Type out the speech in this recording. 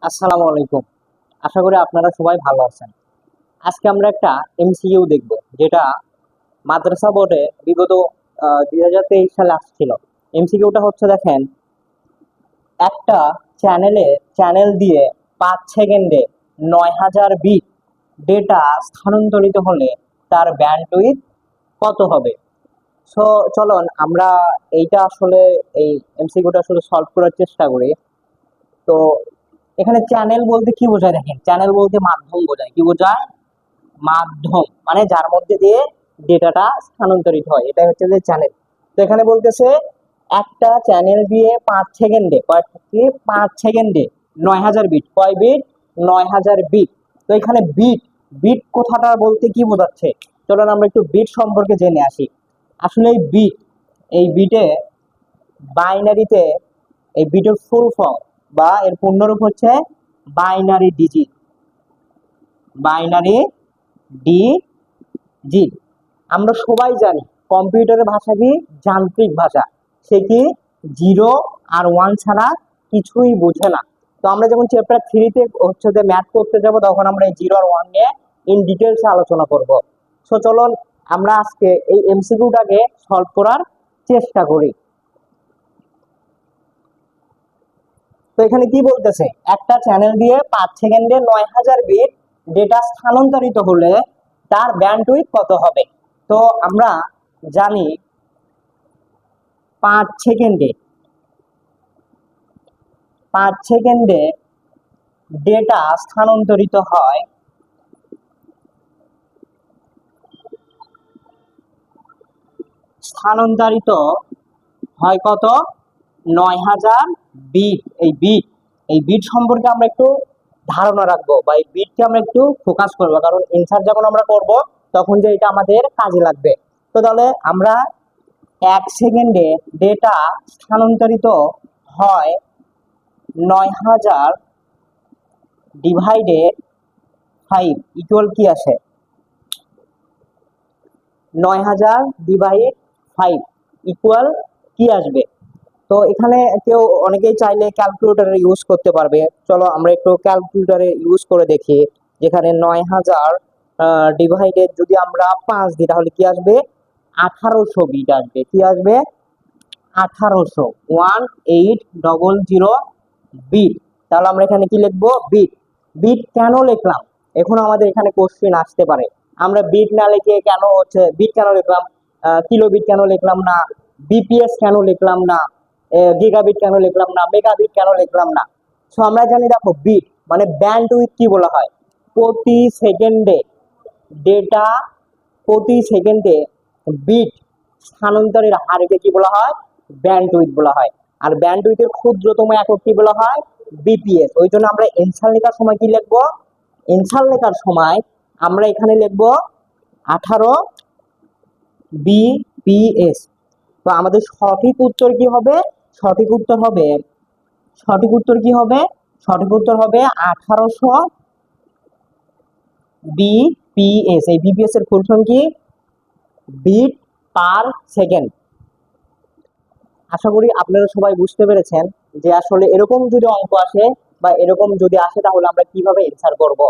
আসসালামু আলাইকুম। আশা করি আপনারা সবাই ভালো আছেন। আজকে আমরা একটা এমসিকিউ দেখব, যেটা মাদ্রাসা বোর্ডে বিগত 2023 সালে আসছিল। এমসিকিউটা হচ্ছে, দেখেন, একটা চ্যানেল দিয়ে 5 সেকেন্ডে 9000 বিট ডেটা স্থানান্তরিত হলে তার ব্যান্ডউইথ কত হবে? সো চলুন আমরা এই এমসিকিউটা আসলে সলভ করার চেষ্টা করি। তো এখানে চ্যানেল বলতে কি বোঝায়? দেখেন, চ্যানেল বলতে মাধ্যম বোঝায়। কি বোঝায়? মাধ্যম, মানে যার মধ্যে দিয়ে ডেটাটা স্থানান্তরিত হয়, এটা হচ্ছে যে চ্যানেল। তো এখানে বলতেছে একটা চ্যানেল দিয়ে 5 সেকেন্ডে, 5 সেকেন্ডে 9000 বিট। কয় বিট? 9000 বিট। তো এখানে বিট, বিট কথাটা বলতে কি বোঝাচ্ছে? চলুন আমরা একটু বিট সম্পর্কে জেনে আসি। আসলে এই বিটে বাইনারিতে, এই বিটের ফুল ফর্ম বা এর পূর্ণরূপ হচ্ছে বাইনারি ডিজিট। Binary digit. আমরা সবাই জানি কম্পিউটারের ভাষা কি? যান্ত্রিক ভাষা। সে কি? 0 আর 1 ছাড়া কিছুই বোঝে না। তো আমরা যখন চ্যাপ্টার 3-তে হচ্ছে যে ম্যাথ করতে যাব, তখন আমরা এই 0 আর 1 নিয়ে ইন ডিটেলসে আলোচনা করব। সো চলুন আমরা আজকে এই এমসিকিউটাকে সলভ করার চেষ্টা করি। তো এখানে কি বলতেছে? একটা চ্যানেল দিয়ে 5 সেকেন্ডে 9000 বিট ডেটা স্থানান্তরিত হলে তার ব্যান্ডউইথ কত হবে? তো আমরা জানি 5 সেকেন্ডে 5 সেকেন্ডে ডেটা স্থানান্তরিত হয় কত? 9000 বিট। এই বিট সম্পর্কে আমরা একটু ধারণা রাখবো, বা এই বিটকে আমরা একটু ফোকাস করবো, কারণ এনসার যখন আমরা করব তখন যে এটা আমাদের কাজে লাগবে। তো তাহলে আমরা 1 সেকেন্ডে ডেটা স্থানান্তরিত হয় 9000 ডিভাইডেড 5 ইকুয়াল কি আসে? 9000 ডিভাইড 5 ইকুয়াল কি আসবে? তো এখানে অনেকেই চাইলে ক্যালকুলেটরে ইউজ করতে পারবে। চলো আমরা একটু ক্যালকুলেটরে ইউজ করে দেখি। যেখানে 9000 ডিভাইডেড যদি আমরা 5 দিই, তাহলে কি আসবে? 1800 বিট আসবে। কি আসবে? 1800 বিট। তাহলে আমরা এখানে কি লিখবো? বিট। বিট কেন লিখলাম? এখন আমাদের এখানে কোশ্চেন আসতে পারে, আমরা বিট না লিখে কেন হচ্ছে বিট কেন লিখলাম, কিলোবিট কেন লিখলাম না, বিপিএস কেন লিখলাম না, গিগাবিট কেন লিখলাম না, মেগাবিট কেন লিখলাম না? সো আমরা জানি, দেখো, বিট মানে ব্যান্ডউইথ কি বলা হয়? প্রতি সেকেন্ডে ডেটা, প্রতি সেকেন্ডে বিট স্থানান্তরের হারকে কি বলা হয়? ব্যান্ডউইথ বলা হয়। আর ব্যান্ডউইথের ক্ষুদ্রতম একক কি বলা হয়? বিপিএস। ওই জন্য আমরা এনসার লেখার সময় কি লিখবো? এনসার লেখার সময় আমরা এখানে লিখবো 18 বিপিএস। তো আমাদের সঠিক উত্তর কি হবে? সঠিক উত্তর হবে সঠিক উত্তর কি হবে? সঠিক উত্তর হবে 1800 বিপিএস। এই বিপিএস এর ফুল ফর্ম কি? Bit per second. আশা করি আপনারা সবাই বুঝতে পেরেছেন যে আসলে এরকম যদি অঙ্ক আসে বা এরকম যদি আসে, তাহলে আমরা কিভাবে এনসার করব।